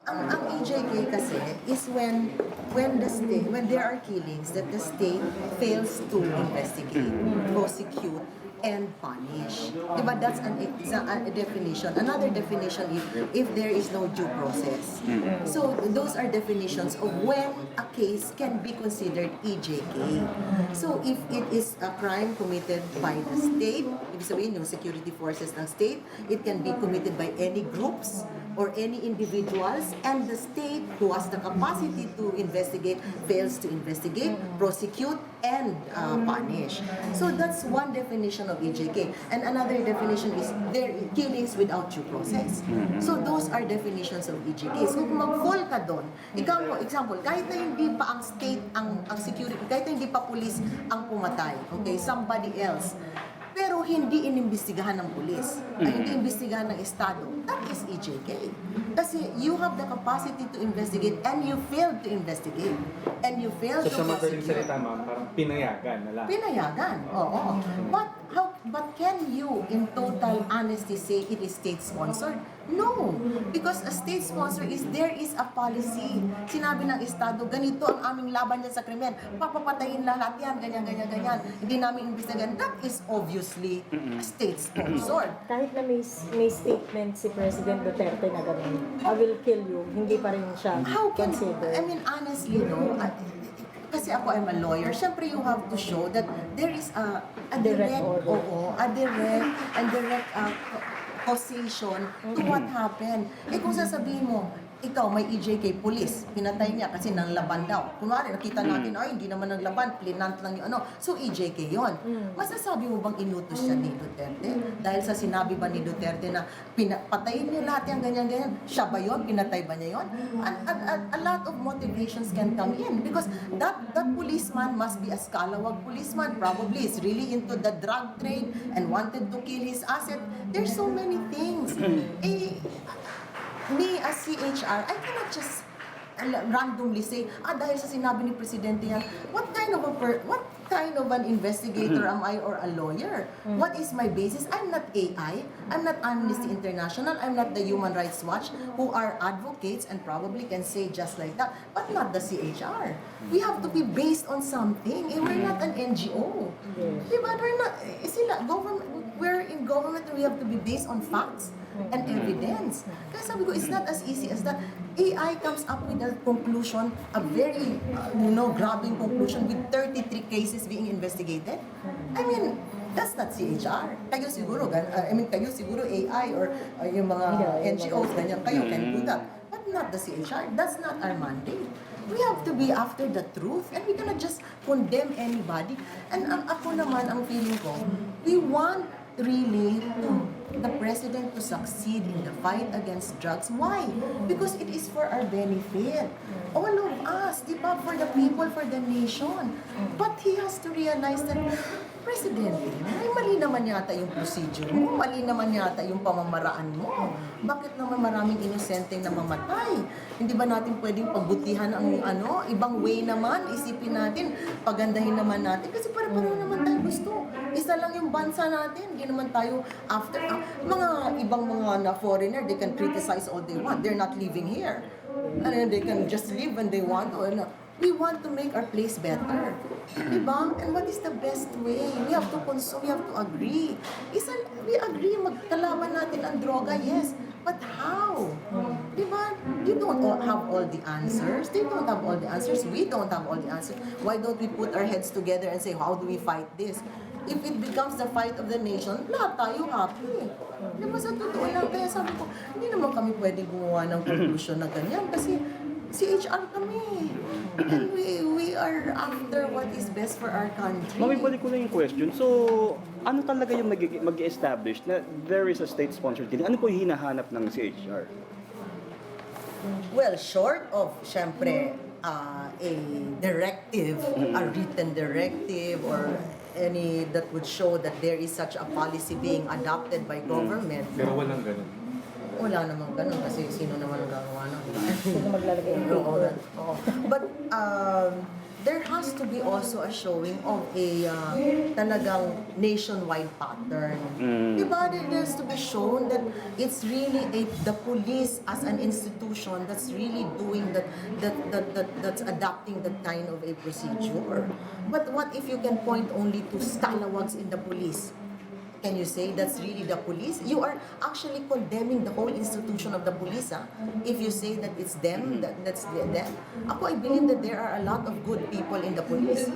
ang EJK kasi is when there are killings that the state fails to investigate, prosecute, and punish. Diba? That's a definition. Another definition if there is no due process. So those are definitions of when a case can be considered EJK. So if it is a crime committed by the state, ibig sabihin yung security forces ng state, it can be committed by any groups or any individuals, and the state who has the capacity to investigate fails to investigate, prosecute, and punish. So that's one definition of EJK. And another definition is there killings without due process. So those are definitions of EJK. So kung mag-fall ka doon, ikaw mo, example, kahit na hindi pa ang state, ang security, kahit na hindi pa police ang pumatay, okay, somebody else, pero hindi inimbestigahan ng pulis, hindi imbestigahan ng Estado, that is EJK. Kasi you have the capacity to investigate and you failed to investigate. And you failed to prosecute. So sa madaling salita, ma'am, parang pinayagan na lang. Pinayagan, oo. But can you, in total honesty, say it is state-sponsored? No. Because a state-sponsor there is a policy. Sinabi ng Estado, ganito ang aming laban dyan sa krimen. Papapatayin lahat yan, ganyan. Hindi namin imbestigahan. That is obviously state-sponsored. Kahit na may statement si President Duterte na gano'n, I will kill you, hindi pa rin siya considered. I mean, honestly, no, kasi ako I'm a lawyer, syempre you have to show that there is a direct causation to what happened. Kung sasabihin mo, ikaw may EJK police, pinatay niya kasi nang laban daw. Kunwari, nakita natin, ay, hindi naman naglaban, plinant lang yung ano. So, EJK yon. Masasabi mo bang inutos siya ni Duterte? Dahil sa sinabi ba ni Duterte na patayin niyo lahat yung ganyan-ganyan, siya ba yun? Pinatay ba niya yun? A lot of motivations can come in because that policeman must be a scalawag policeman, probably is really into the drug trade and wanted to kill his asset. There's so many things. Me as CHR, I cannot just randomly say, dahil sa sinabi ni Presidente yan, what kind of an investigator am I or a lawyer? What is my basis? I'm not AI, I'm not Amnesty International, I'm not the Human Rights Watch, who are advocates and probably can say just like that, but not the CHR. We have to be based on something. We're not an NGO. Diba? We're in government and we have to be based on facts and evidence. Kaya sabi ko, it's not as easy as that. AI comes up with a conclusion, a very, grabbing conclusion with 33 cases being investigated. I mean, that's not CHR. Kayo siguro AI or yung mga NGOs, ganyan, kayo can do that. But not the CHR. That's not our mandate. We have to be after the truth and we cannot just condemn anybody. And ako naman, ang feeling ko, we want really the president to succeed in the fight against drugs. Why? Because it is for our benefit. All of us, di ba? For the people, for the nation. But he has to realize that, Presidente, mali naman yata yung procedure mo, mali naman yata yung pamamaraan mo. Bakit naman maraming inosenteng na mamatay? Hindi ba natin pwedeng pagbutihan ang ibang way naman, isipin natin, pagandahin naman natin, kasi pare-pareho naman tayo gusto. Isa lang yung bansa natin, hindi naman tayo after, mga ibang mga na foreigner, they can criticize all they want, they're not living here. And they can just live when they want, we want to make our place better. Diba? And what is the best way? We have to consume, we have to agree. We agree, magkalaban natin ang droga, yes. But how? Diba? You don't have all the answers. They don't have all the answers. We don't have all the answers. Why don't we put our heads together and say, how do we fight this? If it becomes the fight of the nation, lahat tayo happy. Diba sa totoo lang? Kaya sabi ko, hindi naman kami pwedeng gumawa ng conclusion na ganyan kasi CHR kami. And we are after what is best for our country. Mami, balik ko na yung question. So, ano talaga yung mag-establish na there is a state-sponsored killing? Ano po yung hinahanap ng CHR? Well, short of, syempre, a directive, a written directive, or any that would show that there is such a policy being adopted by government. Pero walang ganun. Wala namang ganun kasi sino naman ang gagawa nun. Sino maglalagay ng Oo. But there has to be also a showing of a talagang nationwide pattern. Diba? There has to be shown that it's really the police as an institution that's really doing that's adopting that kind of a procedure. But what if you can point only to scalawags in the police? Can you say that's really the police? You are actually condemning the whole institution of the police, if you say that it's them, that's them. Ako, I believe that there are a lot of good people in the police.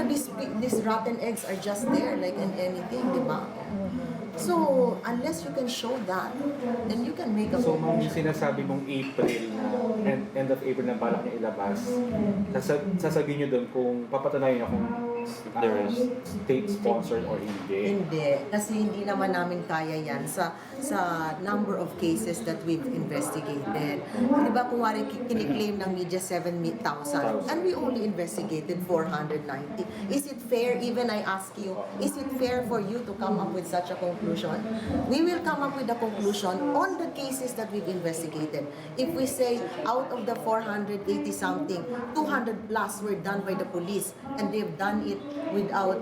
These rotten eggs are just there like in anything, di ba? So, unless you can show that, then you can make a So, ma'am, yung conclusion. sinasabi mong April na, end of April na balak niya ilabas, sasabihin niyo doon kung papatunayan niyo kung There is state-sponsored or hindi. Hindi, kasi hindi naman namin kaya yan sa number of cases that we've investigated. Di ba, kung wari kiniklaim ng media 7,000 and we only investigated 490. Is it fair, even I ask you, is it fair for you to come up with such a conclusion? We will come up with a conclusion on the cases that we've investigated. If we say out of the 480 something, 200 plus were done by the police and they've done it without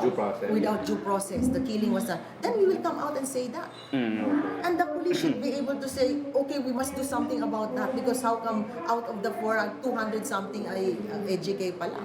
Due process. without due process, the killing was done, then we will come out and say that. And the police should be able to say, okay, we must do something about that because how come out of the 200 something ay EJK pala?